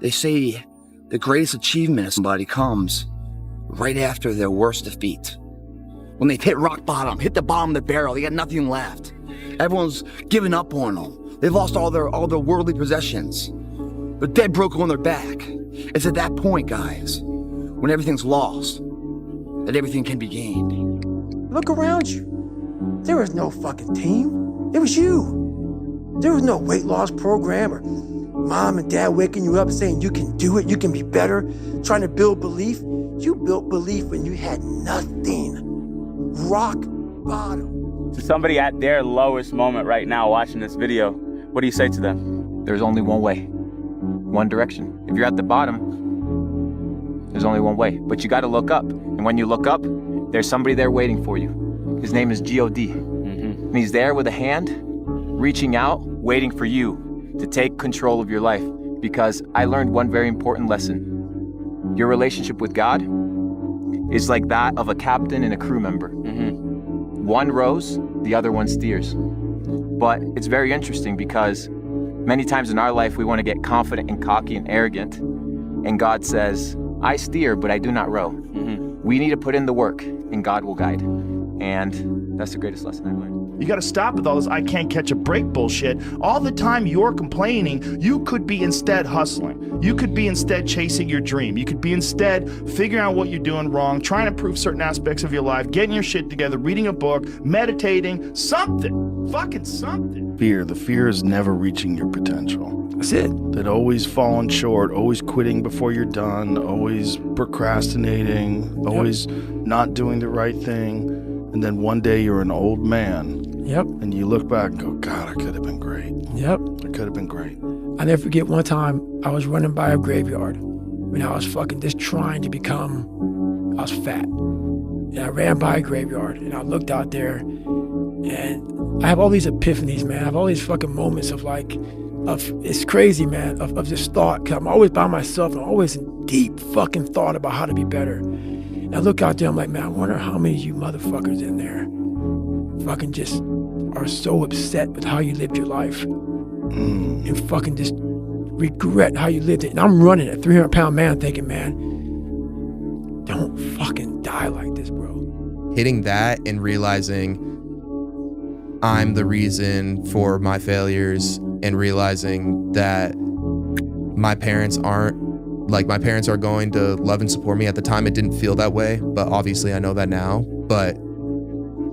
They say the greatest achievement of somebody comes right after their worst defeat. When they've hit rock bottom, hit the bottom of the barrel, they got nothing left. Everyone's given up on them. They've lost all their worldly possessions. They're dead broke on their back. It's at that point, guys, when everything's lost, that everything can be gained. Look around you. There was no fucking team. It was you. There was no weight loss program or mom and dad waking you up saying you can do it, you can be better, trying to build belief. You built belief when you had nothing. Rock bottom. To somebody at their lowest moment right now watching this video, what do you say to them? There's only one way, one direction. If you're at the bottom, there's only one way, but you gotta look up. And when you look up, there's somebody there waiting for you. His name is G.O.D. And he's there with a hand, reaching out, waiting for you to take control of your life. Because I learned one very important lesson. Your relationship with God is like that of a captain and a crew member. One rows, the other one steers. But it's very interesting because many times in our life, we want to get confident and cocky and arrogant. And God says, I steer, but I do not row. We need to put in the work and God will guide. And that's the greatest lesson I've learned. You got to stop with all this I can't catch a break bullshit. All the time you're complaining, you could be instead hustling. You could be instead chasing your dream. You could be instead figuring out what you're doing wrong, trying to improve certain aspects of your life, getting your shit together, reading a book, meditating, something. Fucking something. The fear is never reaching your potential. That's it. That always falling short, always quitting before you're done, always procrastinating, always not doing the right thing. And then one day you're an old man. Yep. And you look back and go, God, I could have been great. Yep. I could have been great. I never forget one time I was running by a graveyard when I was fucking just trying to become, I was fat. And I ran by a graveyard and I looked out there and I have all these epiphanies, man. I have all these fucking moments of it's crazy, man, of this thought. Cause I'm always by myself and I'm always in deep fucking thought about how to be better. And I look out there, I'm like, man, I wonder how many of you motherfuckers in there fucking just are so upset with how you lived your life and fucking just regret how you lived it. And I'm running a 300-pound man thinking, man, don't fucking die like this, bro. Hitting that and realizing I'm the reason for my failures and realizing that my parents are going to love and support me. At the time, it didn't feel that way, but obviously I know that now. But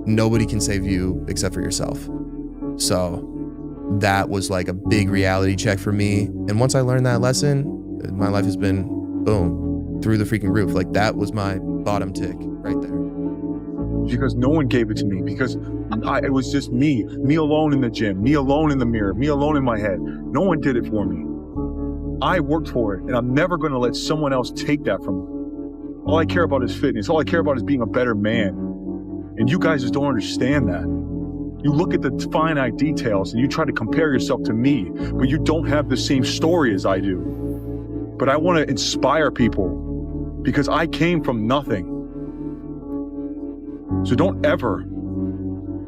nobody can save you except for yourself. So that was like a big reality check for me. And once I learned that lesson, my life has been, boom, through the freaking roof. Like that was my bottom tick right there. Because no one gave it to me, because it was just me alone in the gym, me alone in the mirror, me alone in my head. No one did it for me. I worked for it, and I'm never going to let someone else take that from me. All I care about is fitness. All I care about is being a better man. And you guys just don't understand that. You look at the finite details and you try to compare yourself to me, but you don't have the same story as I do. But I want to inspire people because I came from nothing. So don't ever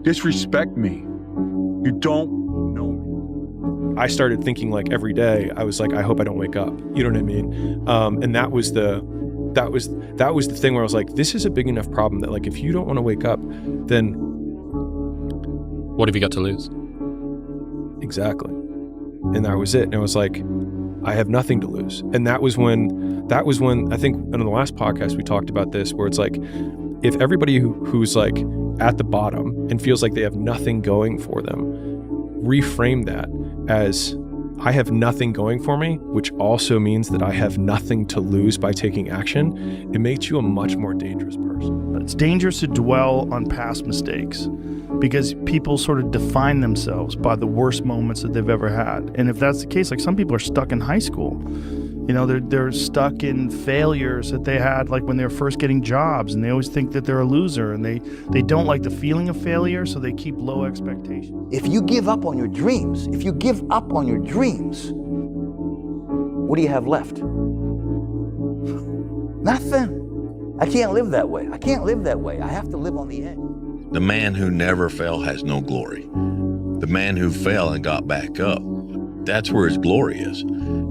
disrespect me. You don't know me. I started thinking like every day, I was like, I hope I don't wake up. You know what I mean? And that was the thing where I was like, this is a big enough problem that like, if you don't want to wake up, then what have you got to lose? Exactly. And that was it. And it was like, I have nothing to lose. And that was when I think in the last podcast we talked about this, where it's like, if everybody who's like at the bottom and feels like they have nothing going for them, reframe that as I have nothing going for me, which also means that I have nothing to lose by taking action, it makes you a much more dangerous person. It's dangerous to dwell on past mistakes because people sort of define themselves by the worst moments that they've ever had. And if that's the case, like some people are stuck in high school. You know, they're stuck in failures that they had like when they were first getting jobs, and they always think that they're a loser, and they don't like the feeling of failure, so they keep low expectations. If you give up on your dreams, what do you have left? Nothing. I can't live that way. I have to live on the edge. The man who never fell has no glory. The man who fell and got back up, that's where his glory is.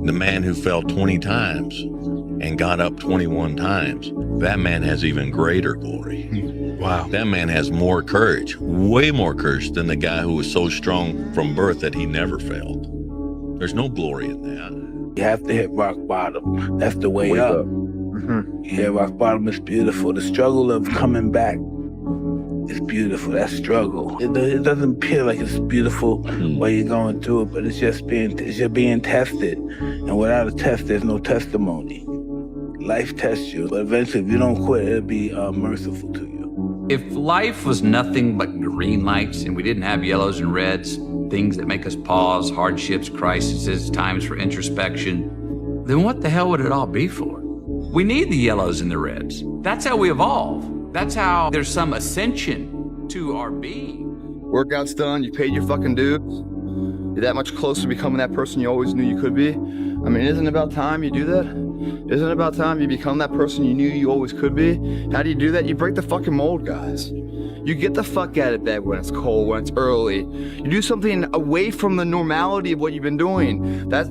The man who fell 20 times and got up 21 times, that man has even greater glory. Wow. That man has more courage, way more courage than the guy who was so strong from birth that he never failed. There's no glory in that. You have to hit rock bottom. That's the way up. Yeah, rock bottom is beautiful. The struggle of coming back is beautiful. That struggle. It doesn't appear like it's beautiful while you're going through it, but it's just being tested. And without a test, there's no testimony. Life tests you, but eventually, if you don't quit, it'll be merciful to you. If life was nothing but green lights and we didn't have yellows and reds, things that make us pause, hardships, crises, times for introspection, then what the hell would it all be for? We need the yellows and the reds. That's how we evolve. That's how there's some ascension to our being. Workout's done, you paid your fucking dues. You're that much closer to becoming that person you always knew you could be. I mean, isn't it about time you do that? Isn't it about time you become that person you knew you always could be? How do you do that? You break the fucking mold, guys. You get the fuck out of bed when it's cold, when it's early. You do something away from the normality of what you've been doing. That's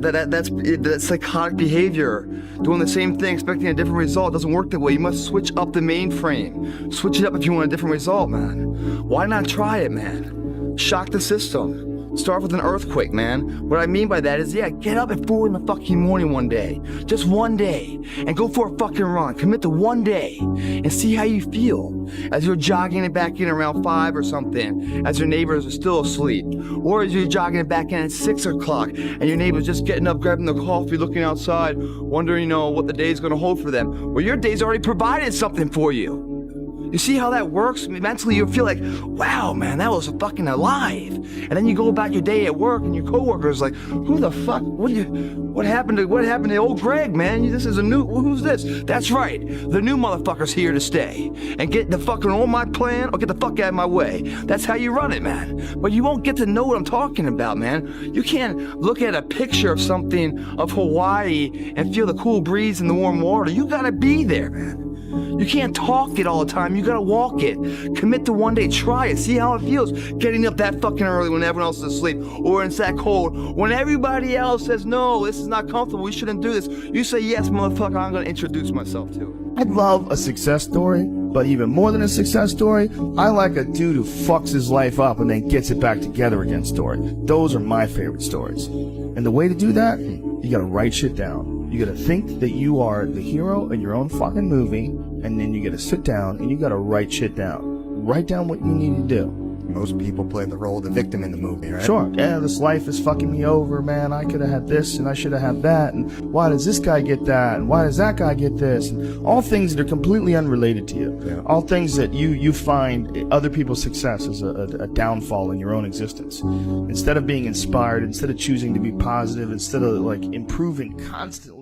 psychotic behavior. Doing the same thing, expecting a different result doesn't work that way. You must switch up the mainframe. Switch it up if you want a different result, man. Why not try it, man? Shock the system. Start with an earthquake, man. What I mean by that is, yeah, get up at 4 in the fucking morning one day. Just one day. And go for a fucking run. Commit to one day. And see how you feel. As you're jogging it back in around 5 or something. As your neighbors are still asleep. Or as you're jogging it back in at 6 o'clock. And your neighbor's just getting up, grabbing the coffee, looking outside, wondering, what the day's gonna hold for them. Well, your day's already provided something for you. You see how that works? Mentally, you feel like, wow, man, that was fucking alive. And then you go about your day at work, and your coworkers like, who the fuck? What happened to old Greg, man? This is who's this? That's right, the new motherfucker's here to stay. And get the fucking on my plan, or get the fuck out of my way. That's how you run it, man. But you won't get to know what I'm talking about, man. You can't look at a picture of something of Hawaii and feel the cool breeze and the warm water. You gotta be there, man. You can't talk it all the time. You gotta walk it. Commit to one day. Try it. See how it feels. Getting up that fucking early when everyone else is asleep, or it's that cold. When everybody else says, no, this is not comfortable, we shouldn't do this. You say, yes, motherfucker, I'm gonna introduce myself to it. I'd love a success story, but even more than a success story, I like a dude who fucks his life up and then gets it back together again story. Those are my favorite stories. And the way to do that, you gotta write shit down. You gotta think that you are the hero in your own fucking movie, and then you gotta sit down and you gotta write shit down. Write down what you need to do. Most people play the role of the victim in the movie, right? Sure. Yeah, this life is fucking me over, man. I could have had this and I should have had that. And why does this guy get that? And why does that guy get this? And all things that are completely unrelated to you. Yeah. All things that you find other people's success as a downfall in your own existence. Instead of being inspired, instead of choosing to be positive, instead of improving constantly.